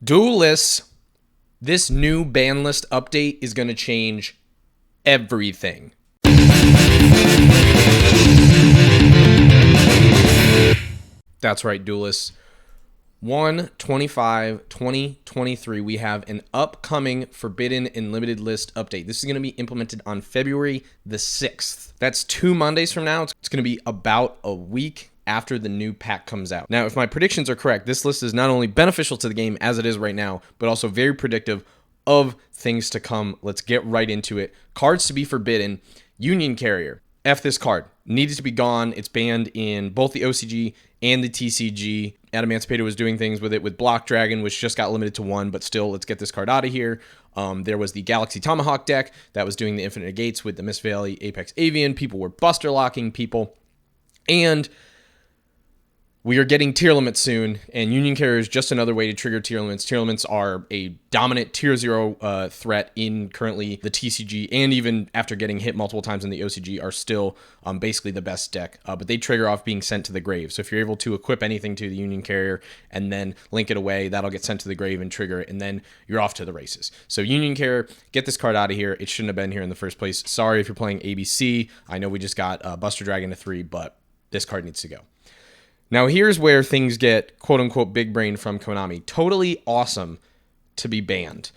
Duel lists, this new ban list update is going to change everything. That's right, duelists. 1/25/2023, we have an upcoming Forbidden and Limited List update. This is going to be implemented on February the 6th. That's 2 Mondays from now. It's going to be about a week after the new pack comes out. Now, if my predictions are correct, this list is not only beneficial to the game as it is right now, but also very predictive of things to come. Let's get right into it. Cards to be forbidden. Union Carrier. F this card. Needed to be gone. It's banned in both the OCG and the TCG. Adamantipator was doing things with it with Block Dragon, which just got limited to 1, but still, let's get this card out of here. There was the Galaxy Tomahawk deck that was doing the Infinite Negates with the Mist Valley Apex Avian. People were buster locking people. And we are getting tier limits soon, and Union Carrier is just another way to trigger tier limits. Tier limits are a dominant tier 0 threat in currently the TCG, and even after getting hit multiple times in the OCG, are still basically the best deck. But they trigger off being sent to the grave. So if you're able to equip anything to the Union Carrier and then link it away, that'll get sent to the grave and trigger it, and then you're off to the races. So Union Carrier, get this card out of here. It shouldn't have been here in the first place. Sorry if you're playing ABC. I know we just got Buster Dragon to 3, but this card needs to go. Now, here's where things get quote-unquote big brain from Konami. Totally awesome to be banned.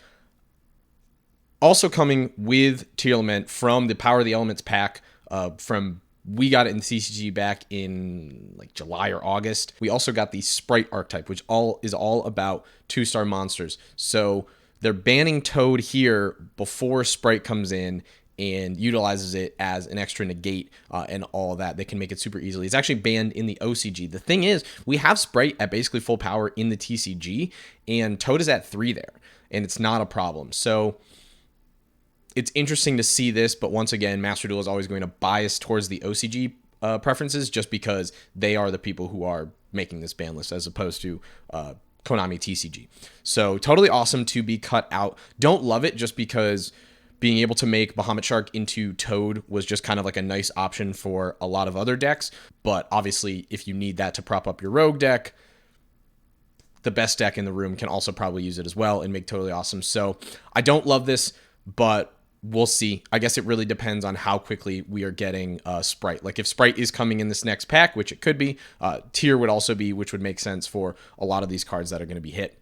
Also coming with Tier Lament from the Power of the Elements pack we got it in the CCG back in like July or August. We also got the Sprite archetype, which is all about 2-star monsters. So they're banning Toad here before Sprite comes in and utilizes it as an extra negate and all of that. They can make it super easily. It's actually banned in the OCG. The thing is, we have Sprite at basically full power in the TCG, and Toad is at 3 there, and it's not a problem. So it's interesting to see this, but once again, Master Duel is always going to bias towards the OCG preferences just because they are the people who are making this ban list as opposed to Konami TCG. So totally awesome to be cut out. Don't love it just because being able to make Bahamut Shark into Toad was just kind of like a nice option for a lot of other decks. But obviously, if you need that to prop up your Rogue deck, the best deck in the room can also probably use it as well and make totally awesome. So I don't love this, but we'll see. I guess it really depends on how quickly we are getting Sprite. Like if Sprite is coming in this next pack, which it could be, Tier would also be, which would make sense for a lot of these cards that are going to be hit.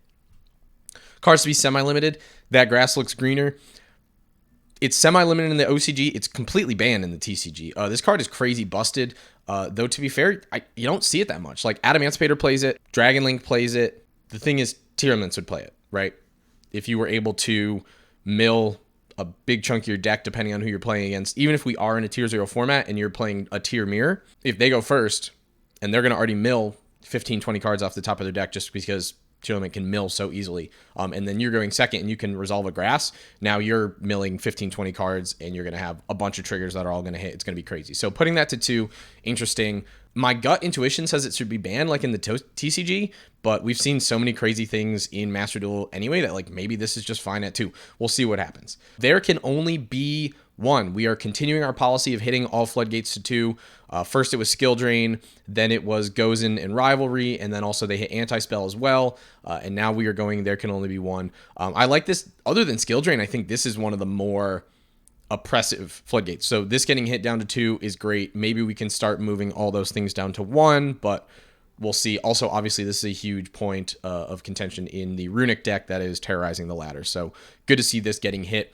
Cards to be semi-limited. That grass looks greener. It's semi-limited in the OCG. It's completely banned in the TCG. This card is crazy busted. Though, to be fair, you don't see it that much. Like, Adamantipator plays it. Dragon Link plays it. The thing is, Tier Limits would play it, right? If you were able to mill a big chunk of your deck, depending on who you're playing against, even if we are in a Tier 0 format and you're playing a Tier Mirror, if they go first and they're going to already mill 15, 20 cards off the top of their deck just because Tier Limit can mill so easily. And then you're going second and you can resolve a grass. Now you're milling 15, 20 cards and you're going to have a bunch of triggers that are all going to hit. It's going to be crazy. So putting that to 2, interesting. My gut intuition says it should be banned like in the TCG, but we've seen so many crazy things in Master Duel anyway that like maybe this is just fine at 2. We'll see what happens. There can only be 1. We are continuing our policy of hitting all floodgates to 2. First it was Skill Drain, then it was Gozen and Rivalry, and then also they hit Anti-Spell as well. And now we are going there can only be 1. I like this. Other than Skill Drain, I think this is one of the more oppressive floodgates. So this getting hit down to 2 is great. Maybe we can start moving all those things down to 1, but we'll see. Also, obviously, this is a huge point of contention in the Runick deck that is terrorizing the ladder. So good to see this getting hit.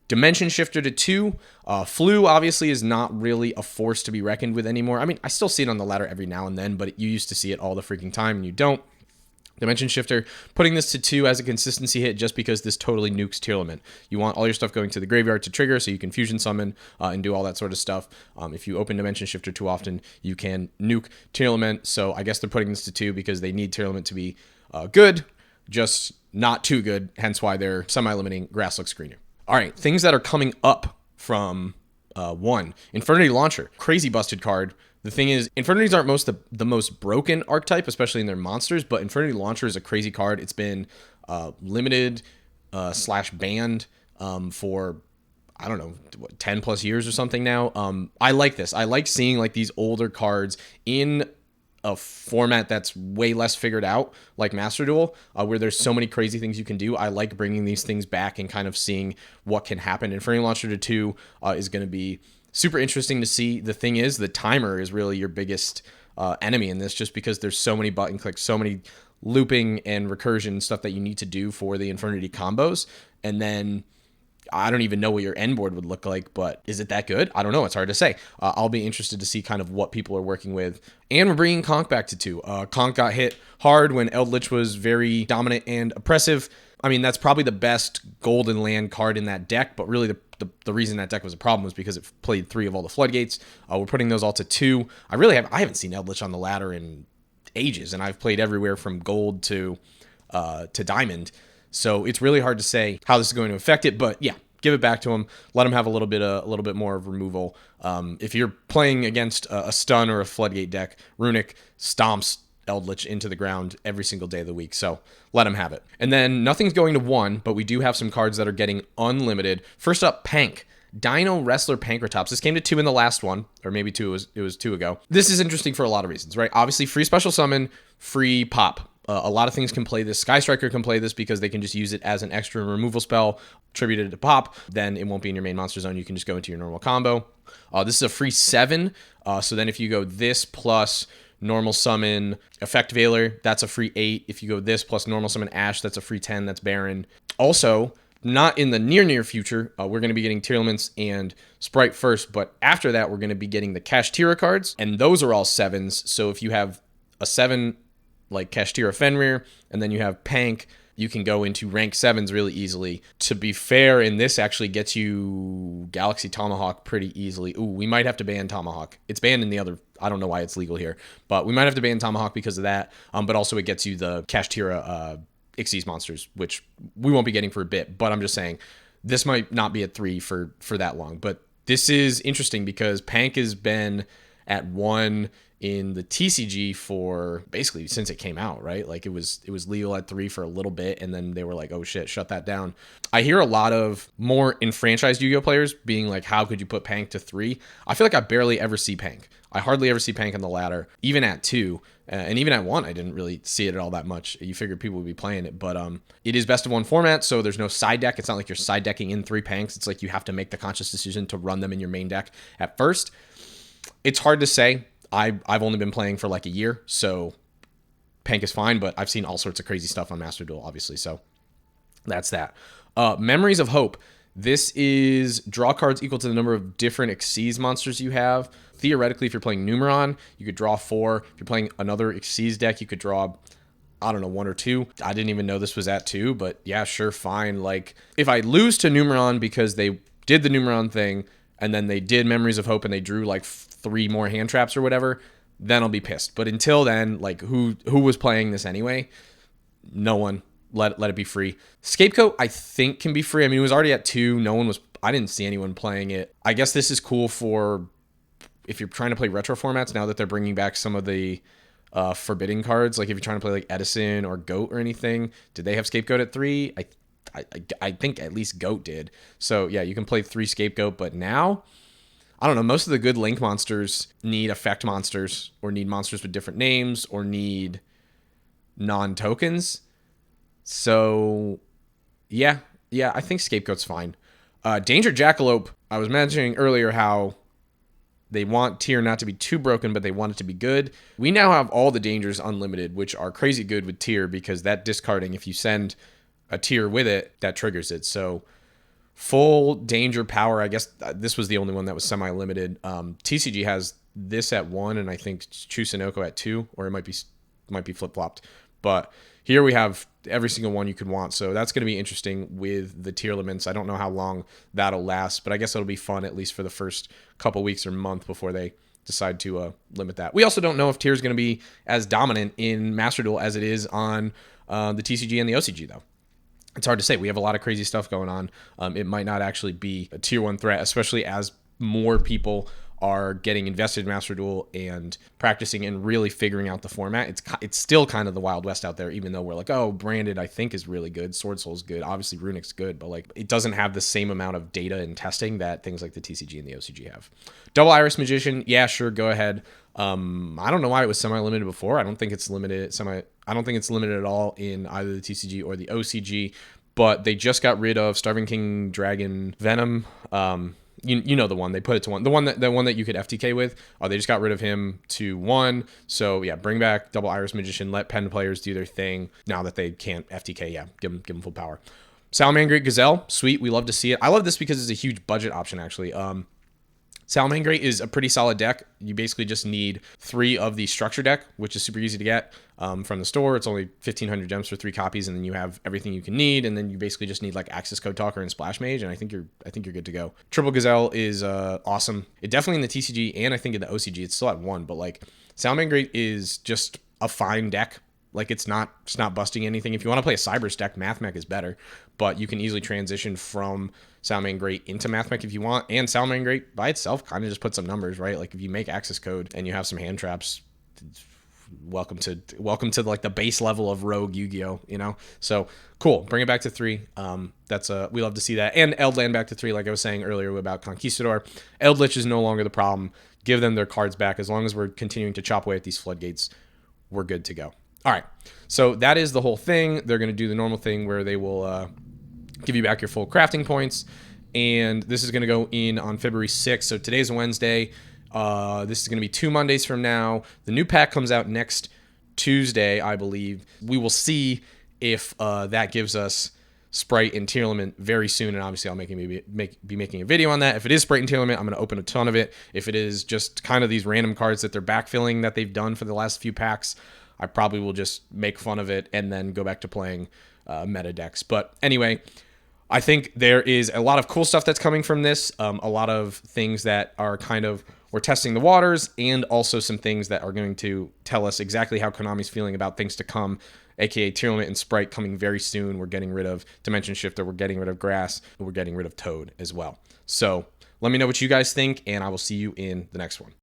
Dimension Shifter to 2. Flu, obviously, is not really a force to be reckoned with anymore. I mean, I still see it on the ladder every now and then, but you used to see it all the freaking time, and you don't. Dimension Shifter, putting this to 2 as a consistency hit just because this totally nukes Tier Limit. You want all your stuff going to the graveyard to trigger so you can fusion summon and do all that sort of stuff. If you open Dimension Shifter too often, you can nuke Tier Limit. So I guess they're putting this to 2 because they need Tier Limit to be good, just not too good, hence why they're semi-limiting Grass Looks Greener. All right, things that are coming up from 1. Infernity Launcher, crazy busted card. The thing is, Infernities aren't the most broken archetype, especially in their monsters, but Infernity Launcher is a crazy card. It's been limited / banned for, I don't know, 10 plus years or something now. I like this. I like seeing like these older cards in a format that's way less figured out, like Master Duel, where there's so many crazy things you can do. I like bringing these things back and kind of seeing what can happen. And Frame Launcher to 2 is going to be super interesting to see. The thing is, the timer is really your biggest enemy in this, just because there's so many button clicks, so many looping and recursion stuff that you need to do for the Infernity combos. And then I don't even know what your end board would look like, but is it that good? I don't know. It's hard to say. I'll be interested to see kind of what people are working with. And we're bringing Conk back to 2. Conk got hit hard when Eldritch was very dominant and oppressive. I mean, that's probably the best golden land card in that deck, but really the reason that deck was a problem was because it played 3 of all the floodgates. We're putting those all to 2. I haven't seen Eldritch on the ladder in ages, and I've played everywhere from gold to diamond. So it's really hard to say how this is going to affect it, but yeah, give it back to him. Let him have a little bit more of removal. If you're playing against a stun or a floodgate deck, Runick stomps Eldritch into the ground every single day of the week. So let him have it. And then nothing's going to 1, but we do have some cards that are getting unlimited. First up, Pank. Dino Wrestler Pankratops. This came to 2 in the last one, or maybe 2. It was 2 ago. This is interesting for a lot of reasons, right? Obviously, free special summon, free pop. A lot of things can play this. Sky Striker can play this because they can just use it as an extra removal spell, attributed to pop. Then it won't be in your main monster zone. You can just go into your normal combo. This is a free 7. So then if you go this plus normal summon Effect Veiler, that's a free 8. If you go this plus normal summon Ash, that's a free 10. That's Baron. Also, not in the near future, we're going to be getting Tier Elements and Sprite first, but after that, we're going to be getting the Kashtira cards, and those are all 7s. So if you have a 7 like Kashtira Fenrir, and then you have Pank, you can go into rank 7s really easily. To be fair, and this actually gets you Galaxy Tomahawk pretty easily. Ooh, we might have to ban Tomahawk. It's banned in the other, I don't know why it's legal here, but we might have to ban Tomahawk because of that. But also it gets you the Kashtira Xyz monsters, which we won't be getting for a bit, but I'm just saying this might not be at 3 for that long. But this is interesting because Pank has been at 1 in the TCG for basically since it came out, right? Like it was legal at 3 for a little bit, and then they were like, oh shit, shut that down. I hear a lot of more enfranchised Yu-Gi-Oh players being like, how could you put Pank to 3? I feel like I barely ever see Pank. I hardly ever see Pank on the ladder, even at 2. And even at 1, I didn't really see it at all that much. You figured people would be playing it, but it is best of 1 format, so there's no side deck. It's not like you're side decking in 3 Panks. It's like you have to make the conscious decision to run them in your main deck at first. It's hard to say. I've only been playing for like a year, so Pank is fine, but I've seen all sorts of crazy stuff on Master Duel, obviously, so that's that. Memories of Hope. This is draw cards equal to the number of different Xyz monsters you have. Theoretically, if you're playing Numeron, you could draw 4. If you're playing another Xyz deck, you could draw, I don't know, 1 or 2. I didn't even know this was at 2, but yeah, sure, fine. Like, if I lose to Numeron because they did the Numeron thing, and then they did Memories of Hope and they drew like 3 more hand traps or whatever, then I'll be pissed. But until then, like, who was playing this anyway? No one. Let it be free. Scapegoat, I think, can be free. I mean, it was already at 2. I didn't see anyone playing it. I guess this is cool for if you're trying to play retro formats now that they're bringing back some of the forbidden cards. Like if you're trying to play like Edison or Goat or anything, did they have Scapegoat at 3? I think at least Goat did. So yeah, you can play 3 Scapegoat, but now, I don't know, most of the good Link monsters need effect monsters or need monsters with different names or need non-tokens. So yeah, I think Scapegoat's fine. Danger Jackalope, I was mentioning earlier how they want tier not to be too broken, but they want it to be good. We now have all the dangers unlimited, which are crazy good with tier because that discarding, if you send a tier with it, that triggers it. So full danger power, I guess this was the only one that was semi-limited. TCG has this at 1, and I think Chusanoko at 2, or it might be flip-flopped. But here we have every single one you could want, so that's going to be interesting with the tier limits. I don't know how long that'll last, but I guess it'll be fun at least for the first couple weeks or month before they decide to limit that. We also don't know if tier is going to be as dominant in Master Duel as it is on the TCG and the OCG, though. It's hard to say. We have a lot of crazy stuff going on. It might not actually be a tier 1 threat, especially as more people are getting invested in Master Duel and practicing and really figuring out the format. It's still kind of the Wild West out there, even though we're like, oh, Branded I think is really good, Sword Soul's good, obviously Runick's good, but like it doesn't have the same amount of data and testing that things like the TCG and the OCG have. Double Iris Magician, yeah, sure, go ahead. I don't know why it was semi-limited before. I don't think it's limited at all in either the TCG or the OCG. But they just got rid of Starving King Dragon Venom. You know the one, they put it to 1. The one that you could FTK with. They just got rid of him to 1. So yeah, bring back Double Iris Magician. Let pen players do their thing now that they can't FTK. Yeah, give them full power. Salamangreat Gazelle, sweet. We love to see it. I love this because it's a huge budget option actually. Salamangreat is a pretty solid deck. You basically just need 3 of the structure deck, which is super easy to get from the store. It's only 1,500 gems for 3 copies, and then you have everything you can need. And then you basically just need like Access Code Talker and Splash Mage, and I think you're good to go. Triple Gazelle is awesome. It definitely in the TCG and I think in the OCG it's still at 1, but like Salamangreat is just a fine deck. Like it's not busting anything. If you want to play a Cybers deck, Mathmech is better, but you can easily transition from Salamangreat into Mathmech if you want. And Salamangreat by itself kind of just puts some numbers, right? Like if you make Access Code and you have some hand traps, welcome to like the base level of Rogue Yu-Gi-Oh, you know? So cool. Bring it back to 3. We love to see that. And Eldland back to 3, like I was saying earlier about Conquistador. Eldritch is no longer the problem. Give them their cards back. As long as we're continuing to chop away at these floodgates, we're good to go. All right, so that is the whole thing. They're going to do the normal thing where they will give you back your full crafting points, and this is going to go in on February 6th. So today's Wednesday. This is going to be 2 Mondays from now. The new pack comes out next Tuesday, I believe. We will see if that gives us Sprite and Tier Lament very soon, and obviously I'll be making a video on that. If it is Sprite and Tier Lament, I'm going to open a ton of it. If it is just kind of these random cards that they're backfilling that they've done for the last few packs, I probably will just make fun of it and then go back to playing meta decks. But anyway, I think there is a lot of cool stuff that's coming from this. A lot of things that are we're testing the waters, and also some things that are going to tell us exactly how Konami's feeling about things to come, aka Tier Lament and Sprite coming very soon. We're getting rid of Dimension Shifter, we're getting rid of Grass, and we're getting rid of Toad as well. So let me know what you guys think, and I will see you in the next one.